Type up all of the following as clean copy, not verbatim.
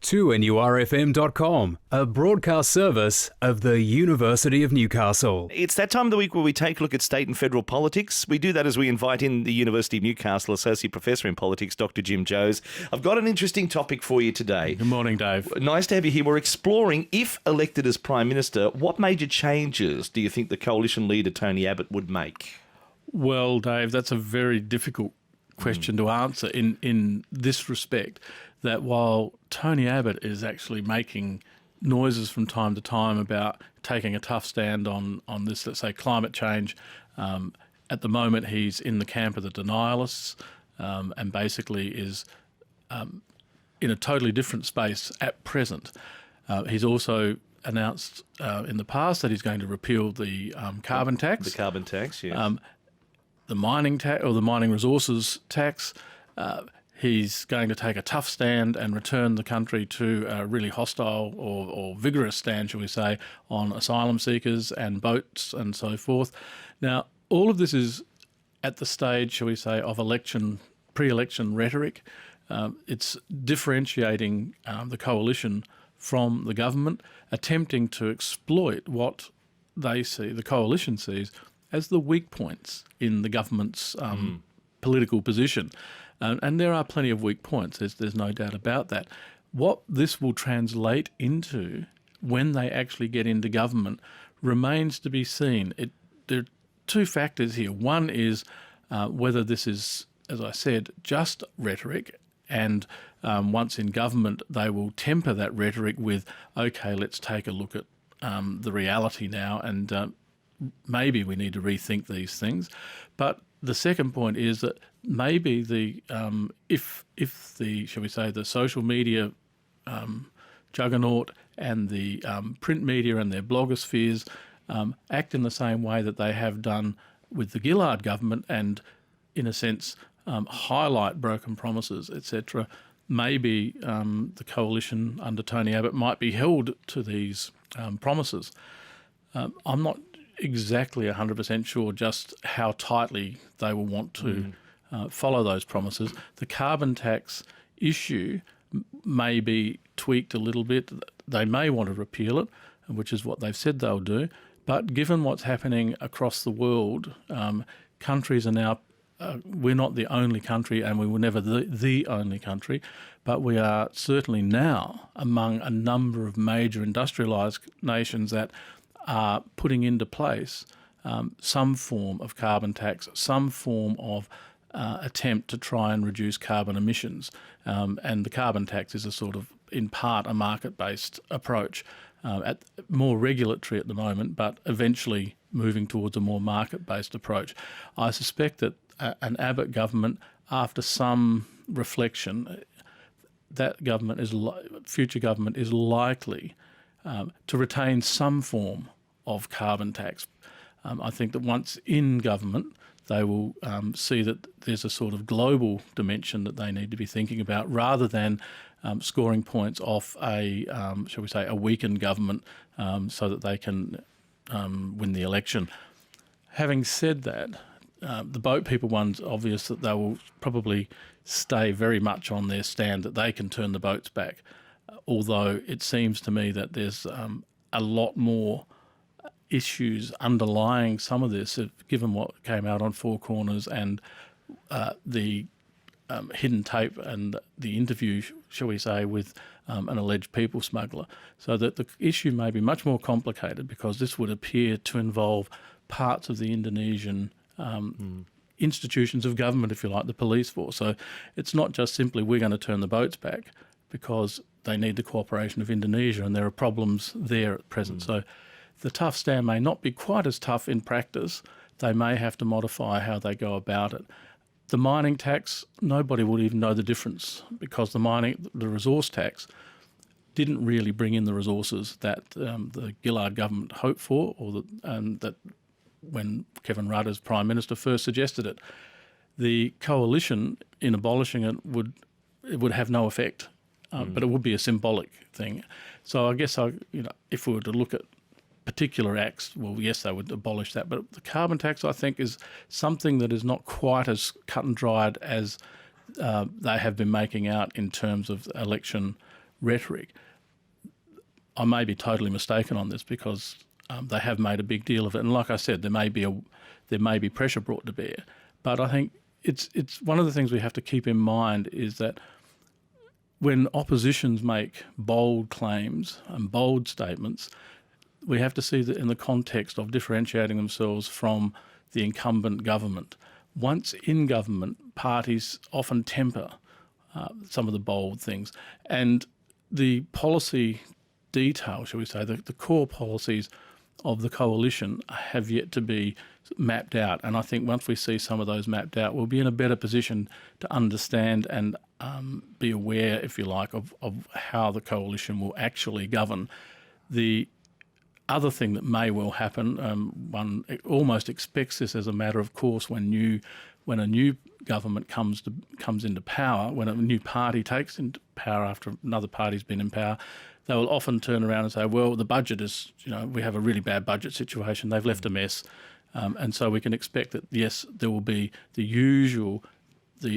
2NURFM.com, a broadcast service of the University of Newcastle. It's that time of the week where we take a look at state and federal politics. We do that as we invite in the University of Newcastle Associate Professor in Politics, Dr. Jim Joes. I've got an interesting topic for you today. Good morning, Dave. Nice to have you here. We're exploring, if elected as Prime Minister, what major changes do you think the Coalition Leader Tony Abbott would make? Well, Dave, that's a very difficult question to answer in this respect, that while Tony Abbott is actually making noises from time to time about taking a tough stand on this, let's say, climate change, at the moment he's in the camp of the denialists and basically is in a totally different space at present. He's also announced in the past that he's going to repeal the carbon tax. The carbon tax, yes. The mining tax, or the mining resources tax. He's going to take a tough stand and return the country to a really hostile or vigorous stand, shall we say, on asylum seekers and boats and so forth. Now, all of this is at the stage, shall we say, of pre-election rhetoric. It's differentiating the coalition from the government, attempting to exploit what they see, the coalition sees, as the weak points in the government's political position. And there are plenty of weak points, there's no doubt about that. What this will translate into when they actually get into government remains to be seen. There are two factors here. One is whether this is, as I said, just rhetoric, and once in government they will temper that rhetoric with, okay, let's take a look at the reality now, and maybe we need to rethink these things. But the second point is that maybe if the, shall we say, the social media juggernaut and the print media and their blogospheres act in the same way that they have done with the Gillard government and, in a sense, highlight broken promises, etc., maybe the coalition under Tony Abbott might be held to these promises. I'm not exactly 100% sure just how tightly they will want to follow those promises. The carbon tax issue may be tweaked a little bit. They may want to repeal it, which is what they've said they'll do. But given what's happening across the world, countries are now, we're not the only country, and we were never the only country, but we are certainly now among a number of major industrialised nations that are putting into place some form of carbon tax, some form of attempt to try and reduce carbon emissions. And the carbon tax is a sort of, in part, a market-based approach, more regulatory at the moment, but eventually moving towards a more market-based approach. I suspect that an Abbott government, after some reflection, that government future government is likely to retain some form of carbon tax. I think that once in government, they will see that there's a sort of global dimension that they need to be thinking about, rather than scoring points off shall we say, a weakened government so that they can win the election. Having said that, the boat people one's obvious that they will probably stay very much on their stand that they can turn the boats back, although it seems to me that there's a lot more issues underlying some of this, given what came out on Four Corners and the hidden tape and the interview, shall we say, with an alleged people smuggler. So that the issue may be much more complicated, because this would appear to involve parts of the Indonesian institutions of government, if you like, the police force. So it's not just simply we're going to turn the boats back, because they need the cooperation of Indonesia, and there are problems there at present. So the tough stand may not be quite as tough in practice. They may have to modify how they go about it. The mining tax, nobody would even know the difference, because the resource tax didn't really bring in the resources that the Gillard government hoped for, and that when Kevin Rudd as Prime Minister first suggested it. The coalition, in abolishing it, would have no effect, but it would be a symbolic thing. So I guess if we were to look at particular acts, well, yes, they would abolish that. But the carbon tax, I think, is something that is not quite as cut and dried as they have been making out in terms of election rhetoric. I may be totally mistaken on this because they have made a big deal of it, and like I said, there may be pressure brought to bear. But I think it's one of the things we have to keep in mind is that when oppositions make bold claims and bold statements, we have to see that in the context of differentiating themselves from the incumbent government. Once in government, parties often temper some of the bold things, and the policy detail, shall we say, the core policies of the coalition have yet to be mapped out. And I think once we see some of those mapped out, we'll be in a better position to understand and be aware, if you like, of how the coalition will actually govern. The other thing that may well happen, one almost expects this as a matter of course when a new government comes into power, when a new party takes into power after another party's been in power, they will often turn around and say, well, the budget is, we have a really bad budget situation, they've left a mess. And so we can expect that, yes, there will be the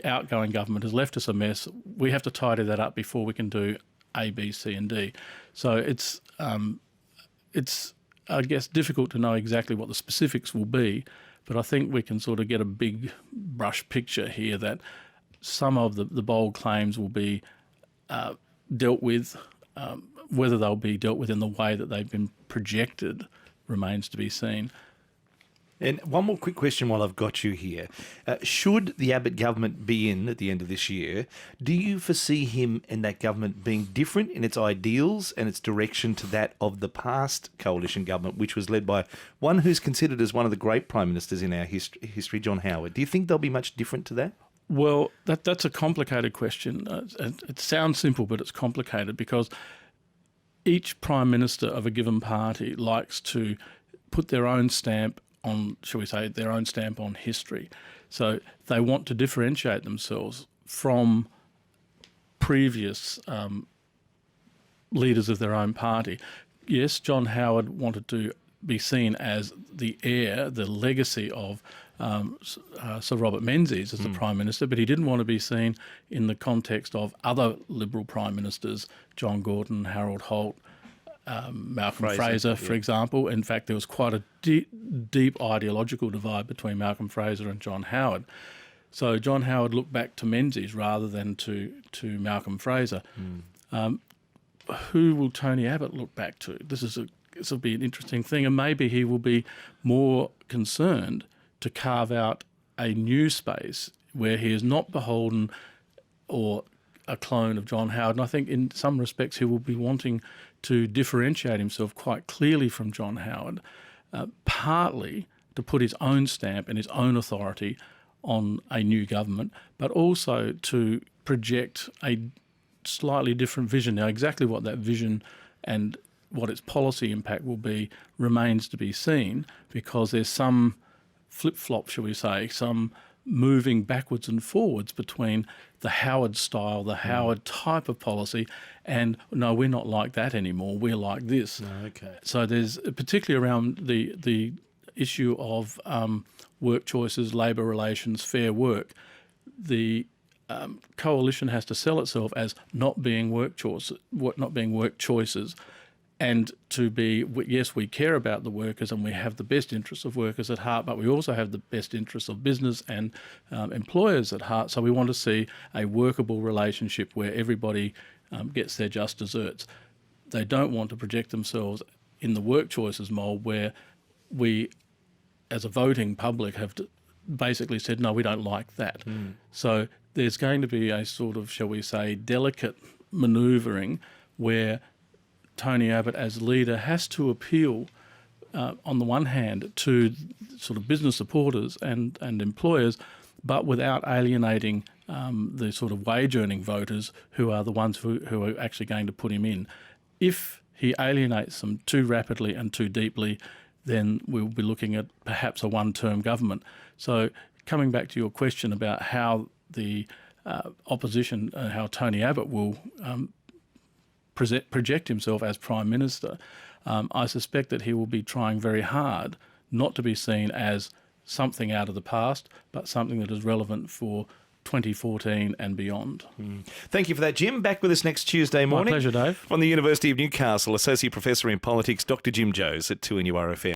outgoing government has left us a mess. We have to tidy that up before we can do A, B, C and D. So it's I guess, difficult to know exactly what the specifics will be, but I think we can sort of get a big brush picture here that some of the bold claims will be dealt with. Whether they'll be dealt with in the way that they've been projected remains to be seen. And one more quick question while I've got you here. Should the Abbott government be in at the end of this year, do you foresee him and that government being different in its ideals and its direction to that of the past coalition government, which was led by one who's considered as one of the great prime ministers in our history, John Howard? Do you think they'll be much different to that? Well, that's a complicated question. It sounds simple, but it's complicated because each prime minister of a given party likes to put their own stamp on, shall we say, their own stamp on history. So they want to differentiate themselves from previous leaders of their own party. Yes, John Howard wanted to be seen as the heir, the legacy of Sir Robert Menzies as the Prime Minister, but he didn't want to be seen in the context of other Liberal Prime Ministers, John Gorton, Harold Holt, Malcolm Fraser, for example. In fact, there was quite a deep ideological divide between Malcolm Fraser and John Howard. So John Howard looked back to Menzies rather than to Malcolm Fraser. Who will Tony Abbott look back to? This will be an interesting thing, and maybe he will be more concerned to carve out a new space where he is not beholden or a clone of John Howard. And I think in some respects he will be wanting to differentiate himself quite clearly from John Howard, partly to put his own stamp and his own authority on a new government, but also to project a slightly different vision. Now, exactly what that vision and what its policy impact will be remains to be seen, because there's some flip-flop, shall we say, some moving backwards and forwards between the Howard style, the Howard type of policy, and no, we're not like that anymore, we're like this. Okay. So there's, particularly around the issue of work choices, labour relations, fair work, the coalition has to sell itself as not being work choices, and to be, yes, we care about the workers and we have the best interests of workers at heart, but we also have the best interests of business and employers at heart. So we want to see a workable relationship where everybody gets their just desserts. They don't want to project themselves in the work choices mould where we, as a voting public, have basically said, no, we don't like that. So there's going to be a sort of, shall we say, delicate manoeuvring where Tony Abbott as leader has to appeal on the one hand to sort of business supporters and employers, but without alienating the sort of wage-earning voters who are the ones who are actually going to put him in. If he alienates them too rapidly and too deeply, then we'll be looking at perhaps a one-term government. So coming back to your question about how the opposition, how Tony Abbott will project himself as Prime Minister, I suspect that he will be trying very hard not to be seen as something out of the past, but something that is relevant for 2014 and beyond. Thank you for that, Jim. Back with us next Tuesday My morning. pleasure, Dave. From the University of Newcastle, Associate Professor in Politics, Dr. Jim Joes at 2NURFM.